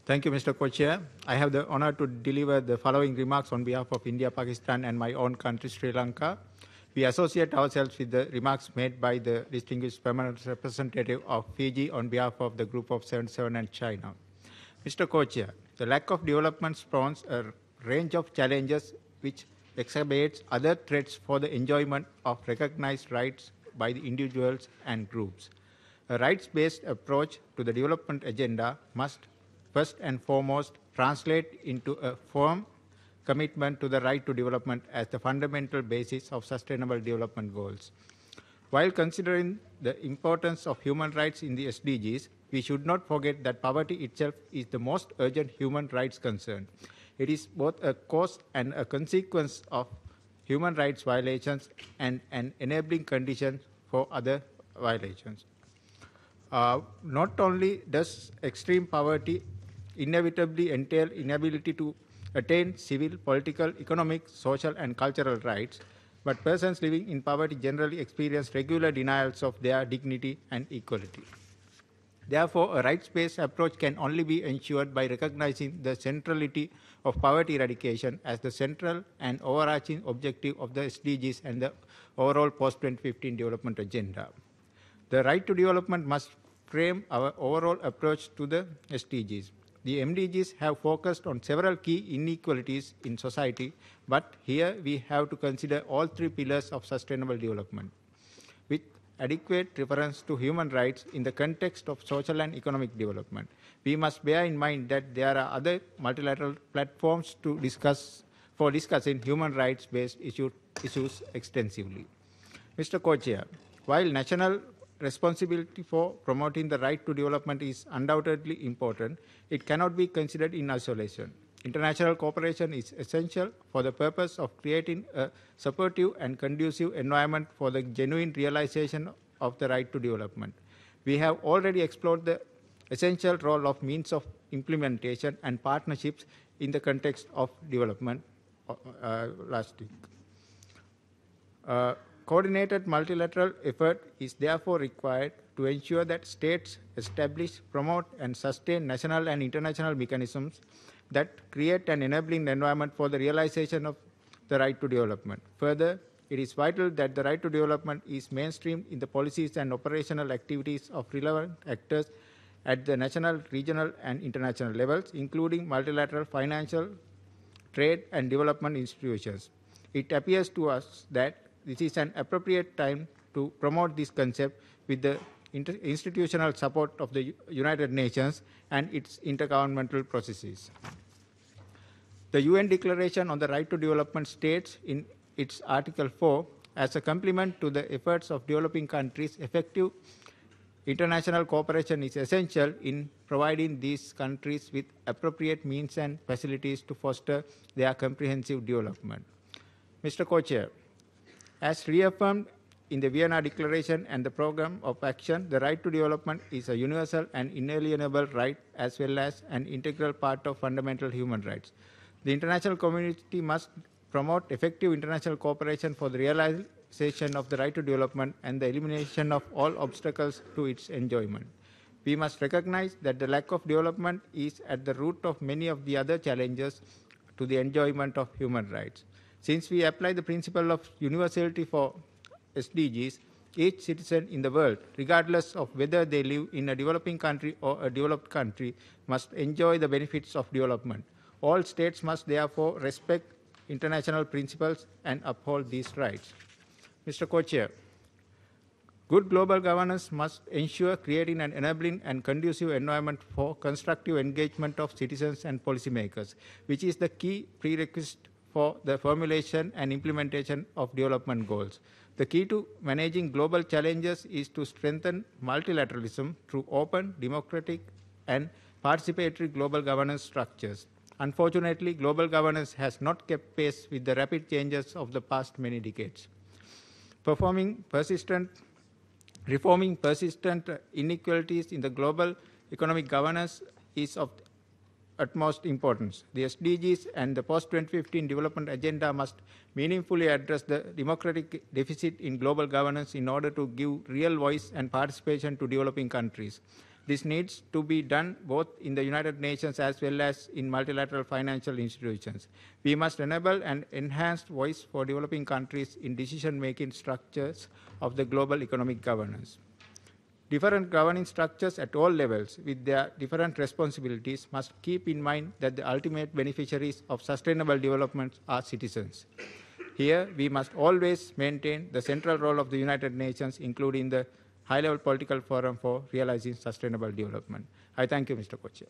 Thank you, Mr. Co-Chair. I have the honor to deliver the following remarks on behalf of India, Pakistan, and my own country, Sri Lanka. We associate ourselves with the remarks made by the distinguished permanent representative of Fiji on behalf of the Group of 77 and China. Mr. Co-Chair, the lack of development spawns a range of challenges which exacerbates other threats for the enjoyment of recognized rights by the individuals and groups. A rights-based approach to the development agenda must first and foremost translate into a firm commitment to the right to development as the fundamental basis of sustainable development goals. While considering the importance of human rights in the SDGs, we should not forget that poverty itself is the most urgent human rights concern. It is both a cause and a consequence of human rights violations and an enabling condition for other violations. Not only does extreme poverty inevitably entail inability to attain civil, political, economic, social, and cultural rights, but persons living in poverty generally experience regular denials of their dignity and equality. Therefore, a rights-based approach can only be ensured by recognizing the centrality of poverty eradication as the central and overarching objective of the SDGs and the overall post-2015 development agenda. The right to development must frame our overall approach to the SDGs. The MDGs have focused on several key inequalities in society, but here we have to consider all three pillars of sustainable development, with adequate reference to human rights in the context of social and economic development. We must bear in mind that there are other multilateral platforms to discussing human rights-based issues extensively. Mr. Co-Chair, while national responsibility for promoting the right to development is undoubtedly important, it cannot be considered in isolation. International cooperation is essential for the purpose of creating a supportive and conducive environment for the genuine realization of the right to development. We have already explored the essential role of means of implementation and partnerships in the context of development last week. Coordinated multilateral effort is therefore required to ensure that states establish, promote, and sustain national and international mechanisms that create an enabling environment for the realization of the right to development. Further, it is vital that the right to development is mainstreamed in the policies and operational activities of relevant actors at the national, regional, and international levels, including multilateral financial, trade, and development institutions. It appears to us that this is an appropriate time to promote this concept with the institutional support of the United Nations and its intergovernmental processes. The UN Declaration on the Right to Development states in its Article 4, as a complement to the efforts of developing countries, effective international cooperation is essential in providing these countries with appropriate means and facilities to foster their comprehensive development. Mr. Co-Chair, as reaffirmed in the Vienna Declaration and the Programme of Action, the right to development is a universal and inalienable right as well as an integral part of fundamental human rights. The international community must promote effective international cooperation for the realization of the right to development and the elimination of all obstacles to its enjoyment. We must recognize that the lack of development is at the root of many of the other challenges to the enjoyment of human rights. Since we apply the principle of universality for SDGs, each citizen in the world, regardless of whether they live in a developing country or a developed country, must enjoy the benefits of development. All states must therefore respect international principles and uphold these rights. Mr. Co-Chair, good global governance must ensure creating an enabling and conducive environment for constructive engagement of citizens and policymakers, which is the key prerequisite for the formulation and implementation of development goals. The key to managing global challenges is to strengthen multilateralism through open, democratic, and participatory global governance structures. Unfortunately, global governance has not kept pace with the rapid changes of the past many decades. Reforming persistent inequalities in the global economic governance is of utmost importance. The SDGs and the post-2015 development agenda must meaningfully address the democratic deficit in global governance in order to give real voice and participation to developing countries. This needs to be done both in the United Nations as well as in multilateral financial institutions. We must enable an enhanced voice for developing countries in decision-making structures of the global economic governance. Different governing structures at all levels with their different responsibilities must keep in mind that the ultimate beneficiaries of sustainable development are citizens. Here, we must always maintain the central role of the United Nations, including the high-level political forum for realizing sustainable development. I thank you, Mr. Co-Chair.